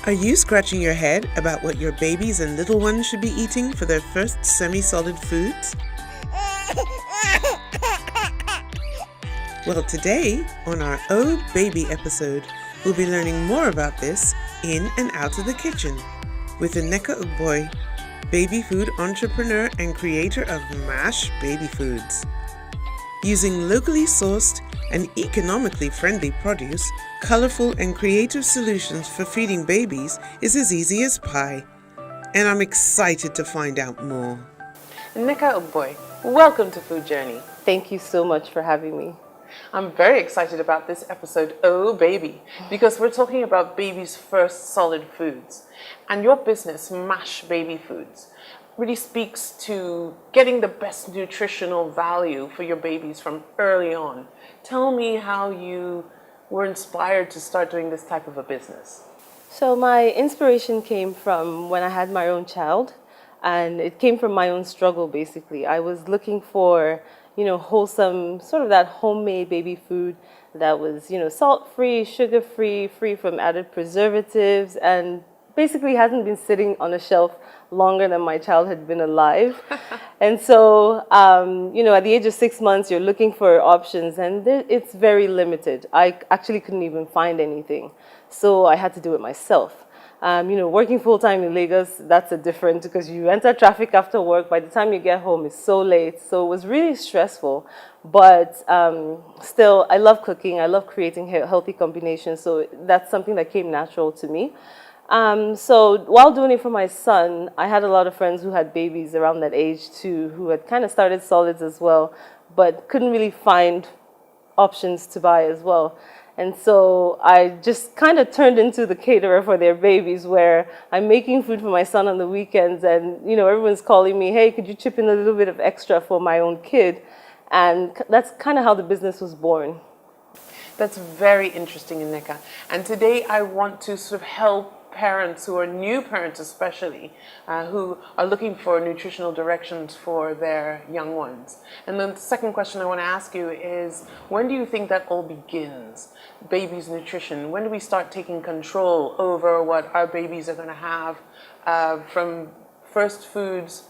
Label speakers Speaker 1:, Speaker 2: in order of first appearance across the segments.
Speaker 1: Are you scratching your head about what your babies and little ones should be eating for their first semi-solid foods? Well, today, on our Oh Baby episode, we'll be learning more about this in and out of the kitchen with Nneka Ogboi, baby food entrepreneur and creator of MASH Baby Foods. Using locally sourced and economically friendly produce, colorful and creative solutions for feeding babies is as easy as pie. And I'm excited to find out more. Nneka Ogboi, welcome to Food Journey.
Speaker 2: Thank you so much for having me.
Speaker 1: I'm very excited about this episode, Oh Baby, because we're talking about babies' first solid foods. And your business, MASH Baby Foods, really speaks to getting the best nutritional value for your babies from early on. Tell me how you were inspired to start doing this type of a business.
Speaker 2: So my inspiration came from when I had my own child, and it came from my own struggle basically. I was looking for, wholesome, sort of that homemade baby food that was, salt-free, sugar-free, free from added preservatives, and basically hasn't been sitting on a shelf longer than my child had been alive. And so, at the age of 6 months, you're looking for options, and it's very limited. I actually couldn't even find anything. So I had to do it myself. Working full-time in Lagos, that's a different, because you enter traffic after work. By the time you get home, it's so late. So it was really stressful. But still, I love cooking. I love creating healthy combinations. So that's something that came natural to me. So while doing it for my son, I had a lot of friends who had babies around that age too, who had kind of started solids as well, but couldn't really find options to buy as well. And so I just kind of turned into the caterer for their babies, where I'm making food for my son on the weekends, and everyone's calling me, hey, could you chip in a little bit of extra for my own kid? And that's kind of how the business was born.
Speaker 1: That's very interesting, Nneka. And today I want to sort of help parents who are new parents especially, who are looking for nutritional directions for their young ones. And then the second question I want to ask you is, when do you think that all begins? Babies' nutrition. When do we start taking control over what our babies are going to have from first foods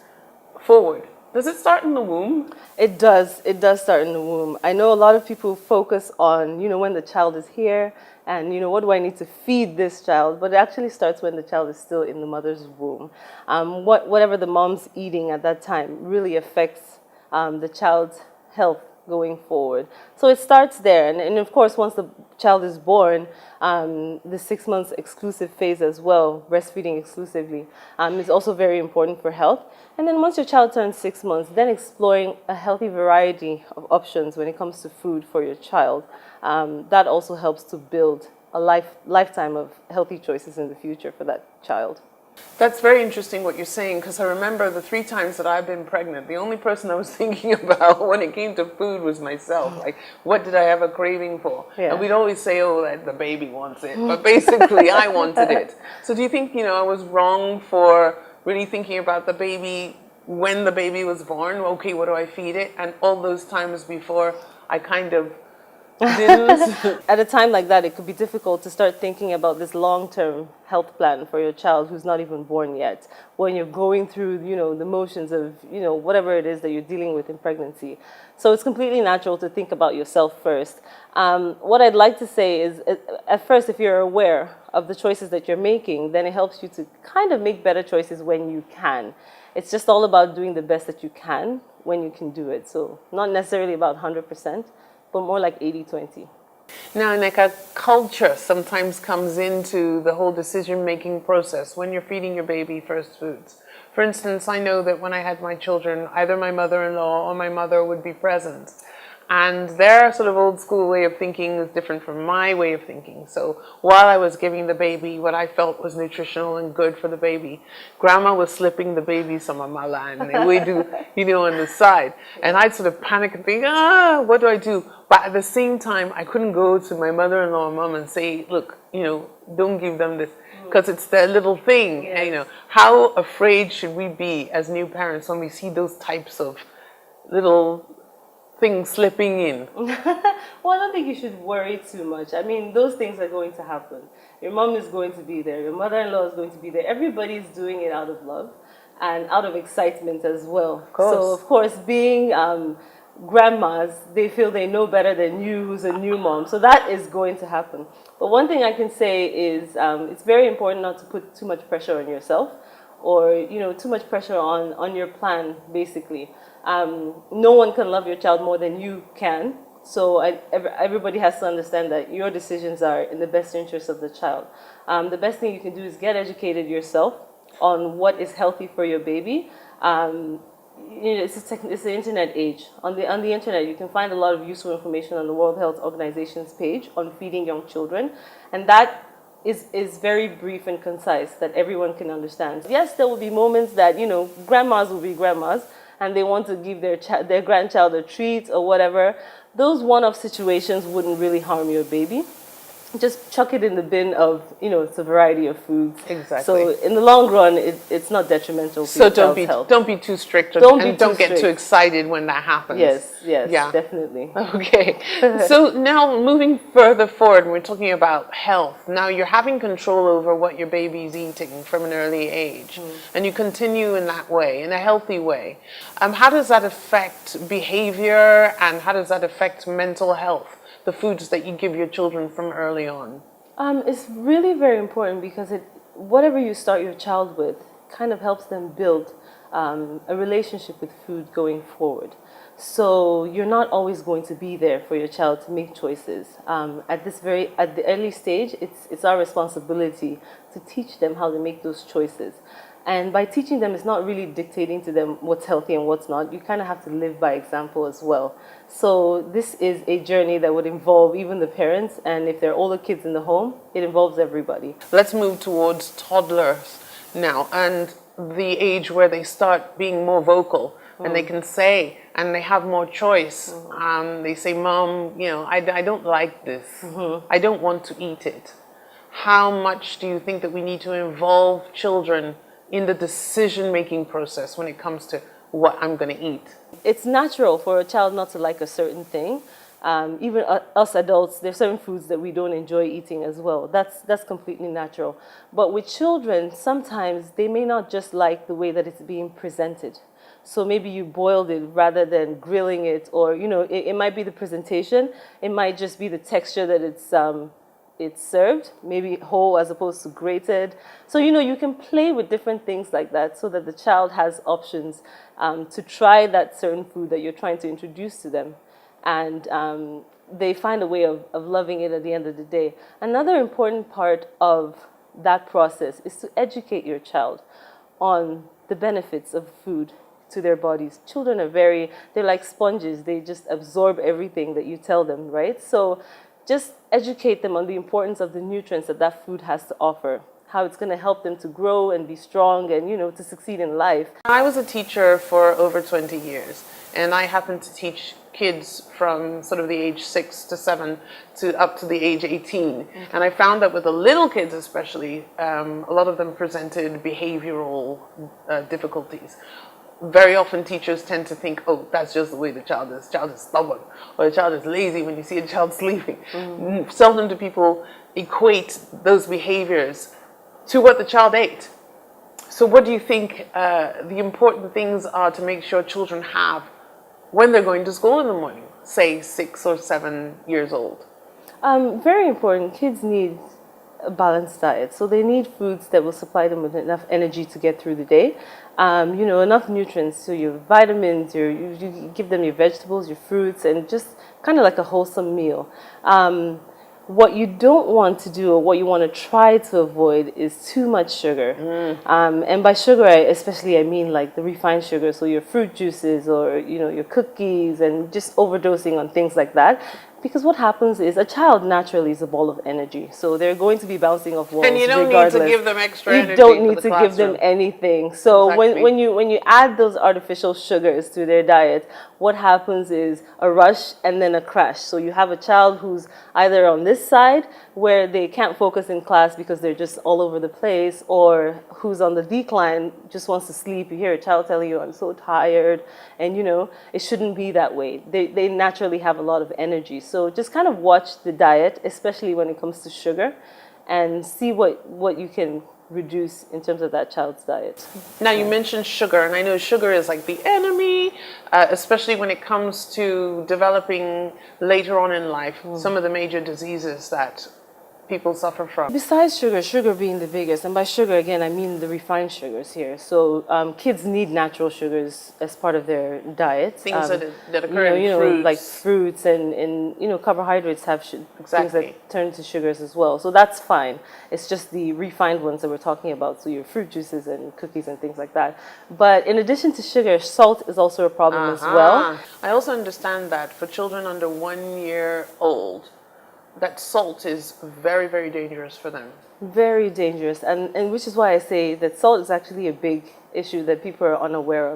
Speaker 1: forward? Does it start in the womb?
Speaker 2: It does. It does start in the womb. I know a lot of people focus on, when the child is here and, what do I need to feed this child? But it actually starts when the child is still in the mother's womb. Whatever the mom's eating at that time really affects the child's health going forward. So it starts there. And of course, once the child is born, the 6 months exclusive phase as well, breastfeeding exclusively, is also very important for health. And then once your child turns 6 months, then exploring a healthy variety of options when it comes to food for your child. That also helps to build a lifetime of healthy choices in the future for that child.
Speaker 1: That's very interesting what you're saying, because I remember the 3 times that I've been pregnant, the only person I was thinking about when it came to food was myself. Like, what did I have a craving for?
Speaker 2: Yeah.
Speaker 1: And we'd always say, oh, that the baby wants it. But basically, I wanted it. So do you think, I was wrong for really thinking about the baby when the baby was born? Okay, what do I feed it? And all those times before, I kind of didn't.
Speaker 2: At a time like that, it could be difficult to start thinking about this long-term health plan for your child who's not even born yet, when you're going through, the motions of, whatever it is that you're dealing with in pregnancy. So it's completely natural to think about yourself first. What I'd like to say is, at first, if you're aware of the choices that you're making, then it helps you to kind of make better choices when you can. It's just all about doing the best that you can when you can do it. So not necessarily about 100%. But more like 80-20.
Speaker 1: Now, Nneka, culture sometimes comes into the whole decision-making process when you're feeding your baby first foods. For instance, I know that when I had my children, either my mother-in-law or my mother would be present. And their sort of old school way of thinking is different from my way of thinking. So while I was giving the baby what I felt was nutritional and good for the baby, Grandma was slipping the baby some amala and they would do, on the side. And I'd sort of panic and think, what do I do? But at the same time, I couldn't go to my mother-in-law or mom and say, look, don't give them this, because it's their little thing. Yes. How afraid should we be as new parents when we see those types of little things slipping in?
Speaker 2: Well, I don't think you should worry too much. I mean, those things are going to happen. Your mom is going to be there. Your mother-in-law is going to be there. Everybody's doing it out of love and out of excitement as well. Of
Speaker 1: course.
Speaker 2: So, of course, being grandmas, they feel they know better than you, who's a new mom. So that is going to happen. But one thing I can say is it's very important not to put too much pressure on yourself, or too much pressure on your plan, basically. No one can love your child more than you can. So everybody has to understand that your decisions are in the best interest of the child. The best thing you can do is get educated yourself on what is healthy for your baby. It's the internet age. On the internet, you can find a lot of useful information on the World Health Organization's page on feeding young children, and that is very brief and concise that everyone can understand. Yes, there will be moments that grandmas will be grandmas and they want to give their grandchild a treat or whatever. Those one-off situations wouldn't really harm your baby. Just chuck it in the bin of, it's a variety of foods.
Speaker 1: Exactly.
Speaker 2: So in the long run, it's not detrimental to your child's health.
Speaker 1: Don't be too strict,
Speaker 2: don't
Speaker 1: get too excited when that happens.
Speaker 2: Yes,
Speaker 1: yeah.
Speaker 2: Definitely.
Speaker 1: Okay. So now moving further forward, we're talking about health. Now you're having control over what your baby's eating from an early age, and you continue in that way, in a healthy way. How does that affect behavior, and how does that affect mental health? The foods that you give your children from early on?
Speaker 2: It's really very important because whatever you start your child with kind of helps them build a relationship with food going forward. So you're not always going to be there for your child to make choices. At the early stage, it's our responsibility to teach them how to make those choices. And by teaching them, it's not really dictating to them what's healthy and what's not. You kind of have to live by example as well. So this is a journey that would involve even the parents, and if there are older kids in the home, it involves everybody.
Speaker 1: Let's move towards toddlers now, and the age where they start being more vocal, and they can say, and they have more choice. They say, Mom, I don't like this. I don't want to eat it. How much do you think that we need to involve children in the decision-making process when it comes to what I'm going to eat?
Speaker 2: It's natural for a child not to like a certain thing. Even us adults, there's certain foods that we don't enjoy eating as well. That's completely natural. But with children, sometimes they may not just like the way that it's being presented. So maybe you boiled it rather than grilling it, or it might be the presentation. It might just be the texture that it's served, maybe whole as opposed to grated. So, you can play with different things like that so that the child has options to try that certain food that you're trying to introduce to them. And they find a way of loving it at the end of the day. Another important part of that process is to educate your child on the benefits of food to their bodies. Children they're like sponges. They just absorb everything that you tell them, right? So just educate them on the importance of the nutrients that food has to offer, how it's going to help them to grow and be strong and, to succeed in life.
Speaker 1: I was a teacher for over 20 years, and I happened to teach kids from sort of the age 6 to 7 to up to the age 18. And I found that with the little kids especially, a lot of them presented behavioral difficulties. Very often teachers tend to think, oh, that's just the way the child is. The child is stubborn, or the child is lazy when you see a child sleeping. Seldom do people equate those behaviors to what the child ate. So what do you think the important things are to make sure children have when they're going to school in the morning, say 6 or 7 years old?
Speaker 2: Very important. Kids need a balanced diet. So they need foods that will supply them with enough energy to get through the day. Enough nutrients, so your vitamins, you give them your vegetables, your fruits, and just kind of like a wholesome meal. What you don't want to do, or what you want to try to avoid, is too much sugar. And by sugar, I mean like the refined sugar, so your fruit juices or your cookies, and just overdosing on things like that. Because what happens is a child naturally is a ball of energy. So they're going to be bouncing off walls
Speaker 1: And you don't
Speaker 2: regardless.
Speaker 1: need to give them extra energy.
Speaker 2: You don't need
Speaker 1: for
Speaker 2: to
Speaker 1: the
Speaker 2: give them
Speaker 1: classroom.
Speaker 2: anything. So
Speaker 1: Exactly.
Speaker 2: when you add those artificial sugars to their diet, what happens is a rush and then a crash. So you have a child who's either on this side where they can't focus in class because they're just all over the place, or who's on the decline, just wants to sleep. You hear a child telling you, I'm so tired. And you know, it shouldn't be that way. They naturally have a lot of energy. So just kind of watch the diet, especially when it comes to sugar, and see what you can reduce in terms of that child's diet.
Speaker 1: Now, you mentioned sugar, and I know sugar is like the enemy, especially when it comes to developing later on in life, some of the major diseases that people suffer from.
Speaker 2: Besides sugar, sugar being the biggest, and by sugar again I mean the refined sugars here. So kids need natural sugars as part of their diet.
Speaker 1: Things that occur in fruits.
Speaker 2: Like fruits and carbohydrates have things
Speaker 1: Exactly.
Speaker 2: that turn to sugars as well. So that's fine. It's just the refined ones that we're talking about. So your fruit juices and cookies and things like that. But in addition to sugar, salt is also a problem as well.
Speaker 1: I also understand that for children under 1 year old, that salt is very, very dangerous for them.
Speaker 2: Very dangerous, and which is why I say that salt is actually a big issue that people are unaware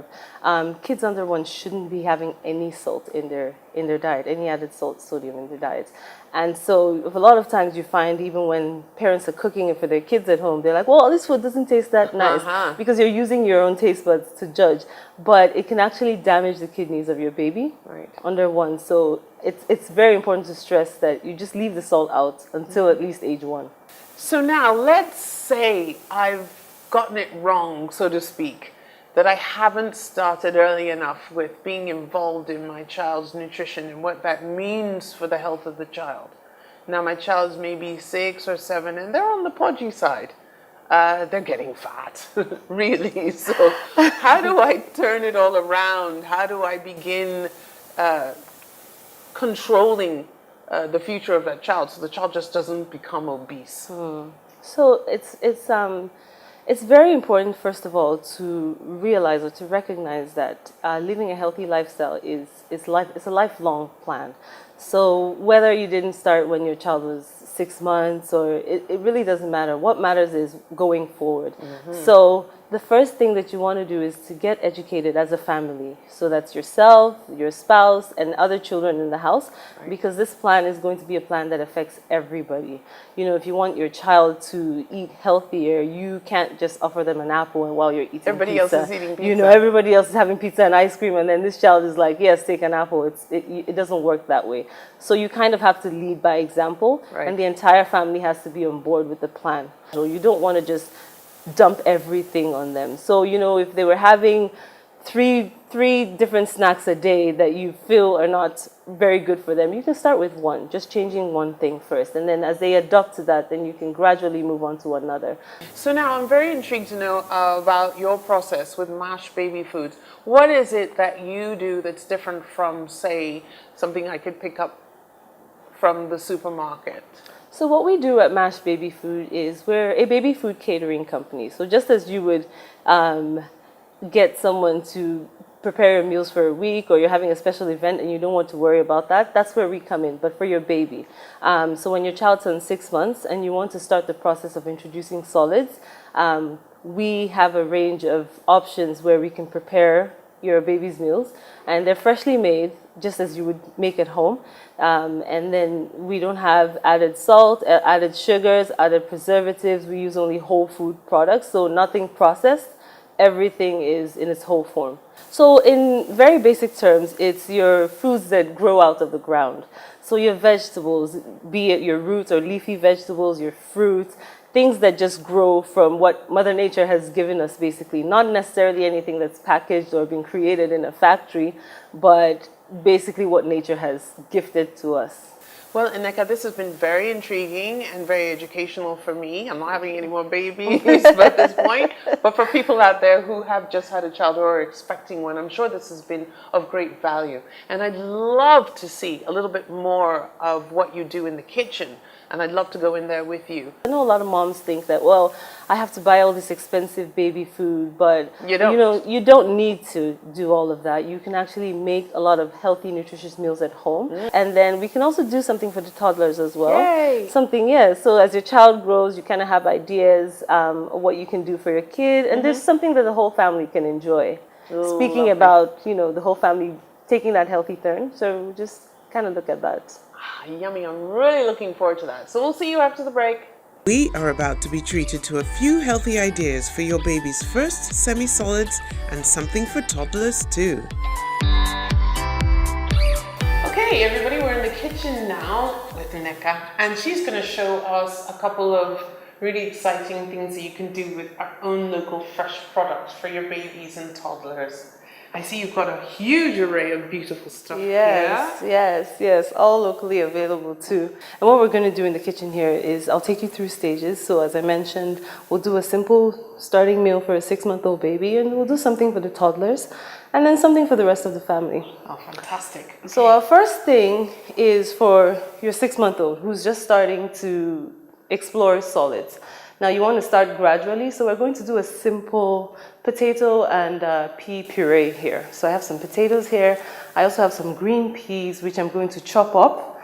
Speaker 2: of. Kids under 1 shouldn't be having any salt in their diet, any added salt, sodium in their diets. And so a lot of times you find even when parents are cooking it for their kids at home, they're like, well, this food doesn't taste that nice, because you're using your own taste buds to judge. But it can actually damage the kidneys of your baby under 1. So it's very important to stress that you just leave the salt out until at least age 1.
Speaker 1: So now, let's say I've gotten it wrong, so to speak, that I haven't started early enough with being involved in my child's nutrition and what that means for the health of the child. Now, my child's maybe 6 or 7, and they're on the podgy side. They're getting fat, really. So how do I turn it all around? How do I begin controlling the future of that child so the child just doesn't become obese?
Speaker 2: So it's very important, first of all, to realize or to recognize that living a healthy lifestyle it's a lifelong plan. So whether you didn't start when your child was 6 months, or it really doesn't matter. What matters is going forward. So the first thing that you want to do is to get educated as a family. So that's yourself, your spouse, and other children in the house, because this plan is going to be a plan that affects everybody. You know, if you want your child to eat healthier, you can't just offer them an apple and while you're eating
Speaker 1: Everybody
Speaker 2: pizza.
Speaker 1: else is eating pizza.
Speaker 2: You know, everybody else is having pizza and ice cream, and then this child is like, yes, take an apple. It doesn't work that way. So you kind of have to lead by example, and the entire family has to be on board with the plan. So you don't want to just dump everything on them. So, you know, if they were having three different snacks a day that you feel are not very good for them, you can start with one, just changing one thing first. And then as they adopt to that, then you can gradually move on to another.
Speaker 1: So now I'm very intrigued to know about your process with MASH baby foods. What is it that you do that's different from, say, something I could pick up from the supermarket?
Speaker 2: So what we do at MASH Baby Food is we're a baby food catering company. So just as you would get someone to prepare your meals for a week, or you're having a special event and you don't want to worry about that, that's where we come in, but for your baby. So when your child turns 6 months and you want to start the process of introducing solids, we have a range of options where we can prepare your baby's meals, and they're freshly made just as you would make at home. And then we don't have added salt, added sugars, added preservatives. We use only whole food products, so nothing processed. Everything is in its whole form. So in very basic terms, it's your foods that grow out of the ground. So your vegetables, be it your roots or leafy vegetables, your fruits, things that just grow from what Mother Nature has given us, basically. Not necessarily anything that's packaged or been created in a factory, but basically what nature has gifted to us.
Speaker 1: Well, Nneka, this has been very intriguing and very educational for me. I'm not having any more babies at this point, but for people out there who have just had a child or are expecting one, I'm sure this has been of great value. And I'd love to see a little bit more of what you do in the kitchen and I'd love to go in there with you.
Speaker 2: I know a lot of moms think that, well, I have to buy all this expensive baby food, but
Speaker 1: You don't.
Speaker 2: you don't need to do all of that. You can actually make a lot of healthy, nutritious meals at home. And then we can also do something for the toddlers as well.
Speaker 1: Yay!
Speaker 2: Something, yeah. So as your child grows, you kind of have ideas of what you can do for your kid. And there's something that the whole family can enjoy. Speaking
Speaker 1: Lovely.
Speaker 2: about, the whole family taking that healthy turn. So just kind of look at that.
Speaker 1: Yummy, I'm really looking forward to that. So we'll see you after the break.
Speaker 3: We are about to be treated to a few healthy ideas for your baby's first semi-solids and something for toddlers too.
Speaker 1: Okay, everybody, we're in the kitchen now with Nneka, and she's going to show us a couple of really exciting things that you can do with our own local fresh products for your babies and toddlers. I see you've got a huge array of beautiful stuff
Speaker 2: Yes, all locally available too. And what we're going to do in the kitchen here is I'll take you through stages. So as I mentioned, we'll do a simple starting meal for a 6-month-old baby, and we'll do something for the toddlers, and then something for the rest of the family.
Speaker 1: Oh, fantastic. Okay.
Speaker 2: So our first thing is for your 6-month-old who's just starting to explore solids. Now you want to start gradually, so we're going to do a simple potato and pea puree here. So I have some potatoes here. I also have some green peas, which I'm going to chop up,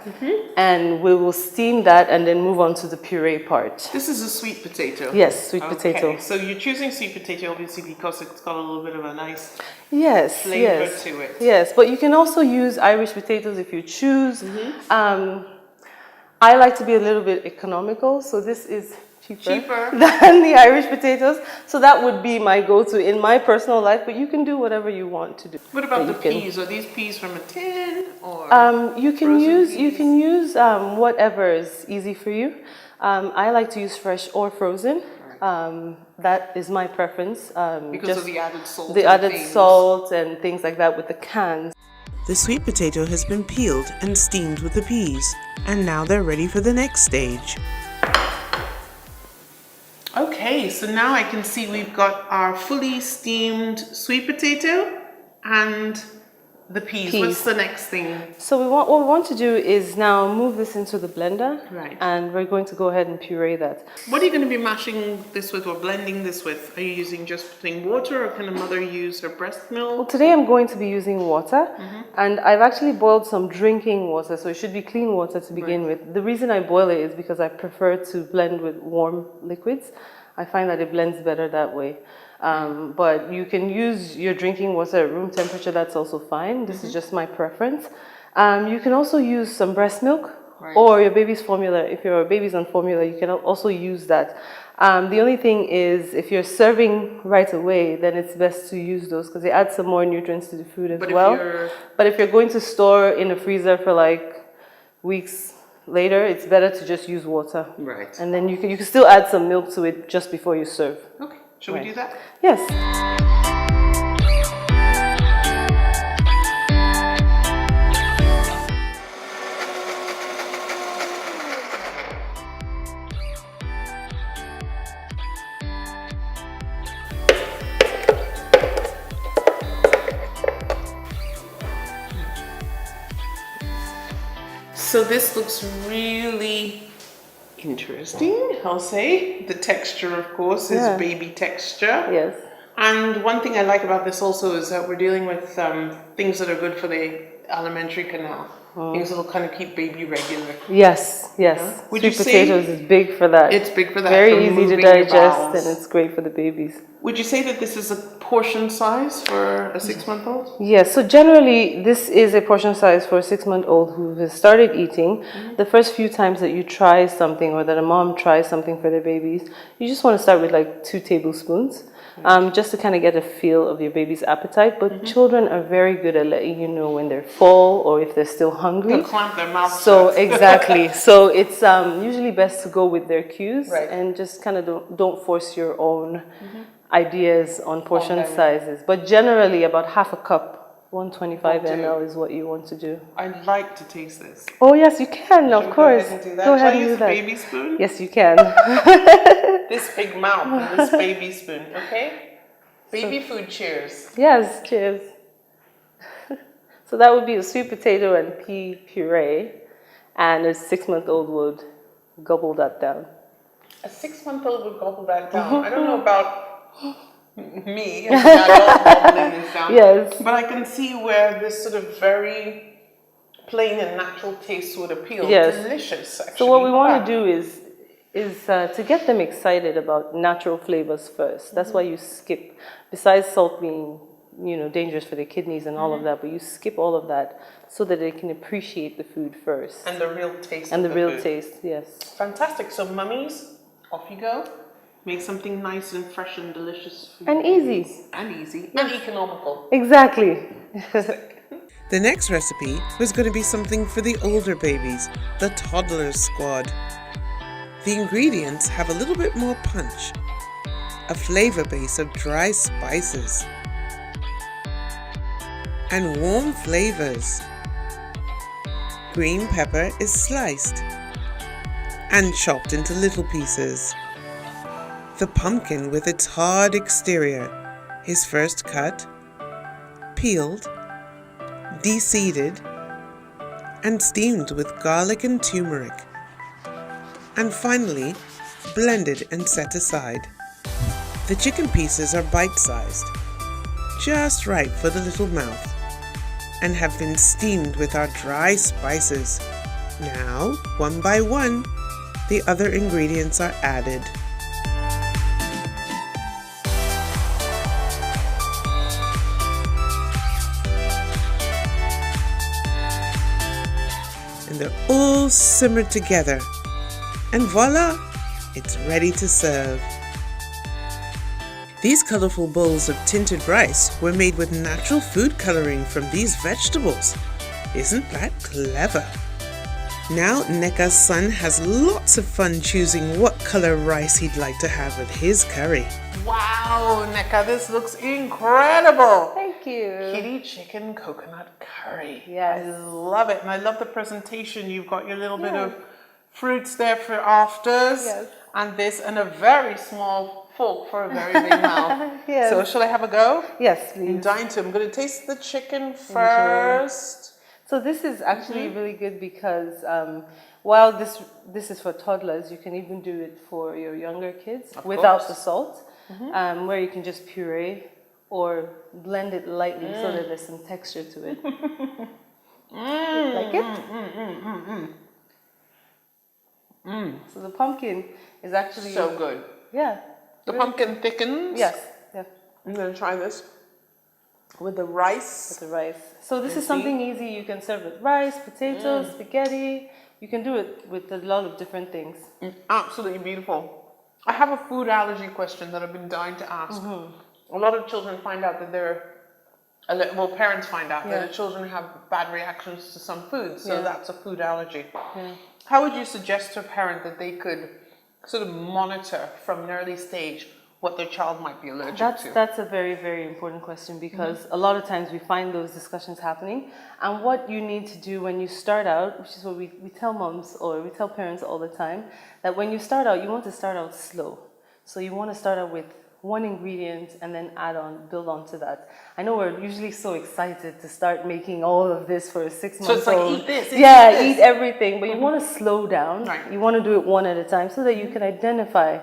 Speaker 2: and we will steam that and then move on to the puree part.
Speaker 1: This is a sweet potato.
Speaker 2: Yes, sweet potato.
Speaker 1: So you're choosing sweet potato obviously because it's got a little bit of a nice
Speaker 2: Yes,
Speaker 1: flavor
Speaker 2: yes,
Speaker 1: to it.
Speaker 2: yes. But you can also use Irish potatoes if you choose. I like to be a little bit economical, so this is cheaper than the Irish potatoes. So that would be my go-to in my personal life, but you can do whatever you want to do.
Speaker 1: What about the peas? Are these peas from a tin or
Speaker 2: you can use whatever is easy for you. I like to use fresh or frozen. That is my preference.
Speaker 1: because of the added salt?
Speaker 2: The added salt and things like that with the cans.
Speaker 3: The sweet potato has been peeled and steamed with the peas, and now they're ready for the next stage.
Speaker 1: Okay, so now I can see we've got our fully steamed sweet potato and the peas. What's the next thing?
Speaker 2: So what we want to do is now move this into the blender.
Speaker 1: Right.
Speaker 2: And we're going to go ahead and puree that.
Speaker 1: What are you going to be mashing this with or blending this with? Are you using just plain water, or can a mother use her breast milk?
Speaker 2: Well, today I'm going to be using water, and I've actually boiled some drinking water, so it should be clean water to begin with. The reason I boil it is because I prefer to blend with warm liquids. I find that it blends better that way. But you can use your drinking water at room temperature, that's also fine. This is just my preference. You can also use some breast milk or your baby's formula. If your baby's on formula, you can also use that. The only thing is, if you're serving right away, then it's best to use those because they add some more nutrients to the food as well. But if you're going to store in the freezer for like weeks later, it's better to just use water.
Speaker 1: Right.
Speaker 2: And then you can still add some milk to it just before you serve.
Speaker 1: Okay, shall we do that?
Speaker 2: Yes.
Speaker 1: So this looks really interesting, I'll say. The texture, of course, is baby texture.
Speaker 2: Yes.
Speaker 1: And one thing I like about this also is that we're dealing with things that are good for the alimentary canal. Things that will kind of keep baby regular.
Speaker 2: Yes, yes.
Speaker 1: Yeah. Would
Speaker 2: Sweet
Speaker 1: you say
Speaker 2: potatoes is big for that.
Speaker 1: It's big for that.
Speaker 2: Very
Speaker 1: for
Speaker 2: easy to
Speaker 1: moving your
Speaker 2: digest,
Speaker 1: bowels.
Speaker 2: and it's great for the babies.
Speaker 1: Would you say that this is a portion size for a 6-month-old?
Speaker 2: Yes, so generally this is a portion size for a 6-month-old who has started eating. The first few times that you try something or that a mom tries something for their babies, you just want to start with like 2 tablespoons. Just to kind of get a feel of your baby's appetite. But children are very good at letting you know when they're full or if they're still hungry.
Speaker 1: They'll clamp their mouth
Speaker 2: So
Speaker 1: shut.
Speaker 2: exactly. So it's usually best to go with their cues and just kind of don't force your own ideas on portion sizes. But generally about half a cup, 125 ml is what you want to do.
Speaker 1: I'd like to taste this.
Speaker 2: Oh yes, you can, of course.
Speaker 1: Go ahead and do that. Shall I use the baby spoon?
Speaker 2: Yes, you can.
Speaker 1: This big mouth and this baby spoon, okay? Baby food, cheers.
Speaker 2: Yes, cheers. So that would be a sweet potato and pea puree, and a 6-month-old would gobble that down.
Speaker 1: A 6-month-old would gobble that down. I don't know about me as an adult gobbling this down.
Speaker 2: Yes.
Speaker 1: But I can see where this sort of very plain and natural taste would appeal.
Speaker 2: Yes.
Speaker 1: Delicious, actually.
Speaker 2: So what we want to do is to get them excited about natural flavors first. That's why you skip, besides salt being, dangerous for the kidneys and all of that, but you skip all of that so that they can appreciate the food first.
Speaker 1: And the real taste
Speaker 2: And
Speaker 1: of
Speaker 2: the real
Speaker 1: food.
Speaker 2: taste, yes.
Speaker 1: Fantastic. So mummies, off you go. Make something nice and fresh and delicious. For
Speaker 2: And
Speaker 1: your
Speaker 2: easy.
Speaker 1: babies. And easy. And economical.
Speaker 2: Exactly.
Speaker 3: The next recipe was going to be something for the older babies, the toddlers squad. The ingredients have a little bit more punch, a flavor base of dry spices, and warm flavors. Green pepper is sliced and chopped into little pieces. The pumpkin with its hard exterior is first cut, peeled, de-seeded, and steamed with garlic and turmeric, and finally blended and set aside. The chicken pieces are bite-sized, just right for the little mouth, and have been steamed with our dry spices. Now, one by one, the other ingredients are added. And they're all simmered together. And voila, it's ready to serve. These colorful bowls of tinted rice were made with natural food coloring from these vegetables. Isn't that clever? Now Nneka's son has lots of fun choosing what color rice he'd like to have with his curry.
Speaker 1: Wow, Nneka, this looks incredible.
Speaker 2: Thank you.
Speaker 1: Kitty chicken coconut curry.
Speaker 2: Yes.
Speaker 1: I love it. And I love the presentation. You've got your little bit of fruits there for afters.
Speaker 2: Yes.
Speaker 1: And this, and a very small fork for a very big mouth.
Speaker 2: Yes.
Speaker 1: So shall I have a go?
Speaker 2: Yes, please.
Speaker 1: Dine to. I'm going to taste the chicken first.
Speaker 2: So this is actually really good because while this is for toddlers, you can even do it for your younger kids without the salt, where you can just puree or blend it lightly so that there's some texture to it. Like it? So the pumpkin is actually
Speaker 1: So good.
Speaker 2: Yeah.
Speaker 1: The pumpkin thickens.
Speaker 2: Yes. Yeah.
Speaker 1: I'm going to try this with the rice.
Speaker 2: With the rice. So this is something easy. You can serve with rice, potatoes, spaghetti. You can do it with a lot of different things.
Speaker 1: Absolutely beautiful. I have a food allergy question that I've been dying to ask. A lot of children find out that parents find out that their children have bad reactions to some foods, so that's a food allergy.
Speaker 2: Yeah.
Speaker 1: How would you suggest to a parent that they could sort of monitor from an early stage what their child might be allergic to?
Speaker 2: That's a very, very important question because a lot of times we find those discussions happening. And what you need to do when you start out, which is what we tell moms or we tell parents all the time, that when you start out, you want to start out slow. So you want to start out with one ingredient and then build on to that. I know we're usually so excited to start making all of this for a 6-month-old.
Speaker 1: So it's like, eat this,
Speaker 2: eat everything, but you want to slow down.
Speaker 1: Right.
Speaker 2: You want to do it one at a time so that you can identify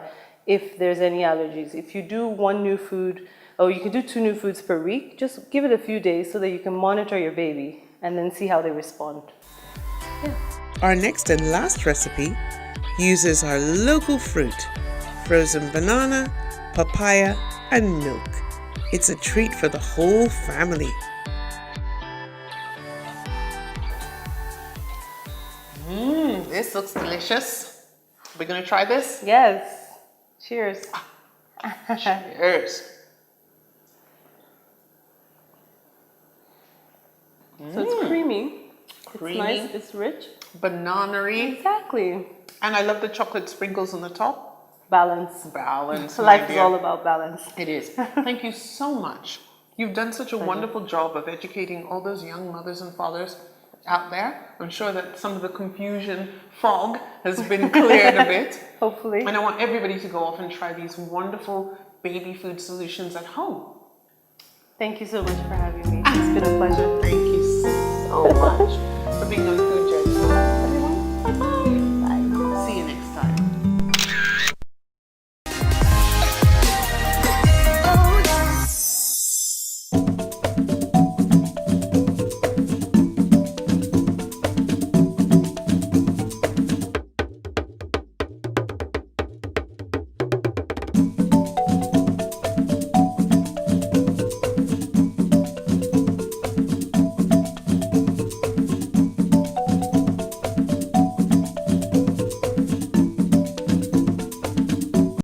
Speaker 2: if there's any allergies. If you do one new food, or you can do 2 new foods per week, just give it a few days so that you can monitor your baby and then see how they respond.
Speaker 3: Our next and last recipe uses our local fruit, frozen banana, papaya, and milk. It's a treat for the whole family.
Speaker 1: This looks delicious. We're going to try this?
Speaker 2: Yes. Cheers.
Speaker 1: Cheers.
Speaker 2: So it's creamy.
Speaker 1: Creamy.
Speaker 2: It's nice. It's rich.
Speaker 1: Banana-y.
Speaker 2: Exactly.
Speaker 1: And I love the chocolate sprinkles on the top.
Speaker 2: Balance.
Speaker 1: Balance.
Speaker 2: Life is all about balance.
Speaker 1: It is. Thank you so much. You've done such a wonderful job of educating all those young mothers and fathers out there. I'm sure that some of the confusion fog has been cleared a bit.
Speaker 2: Hopefully.
Speaker 1: And I want everybody to go off and try these wonderful baby food solutions at home.
Speaker 2: Thank you so much for having me. It's been a pleasure.
Speaker 1: Thank you so much for being a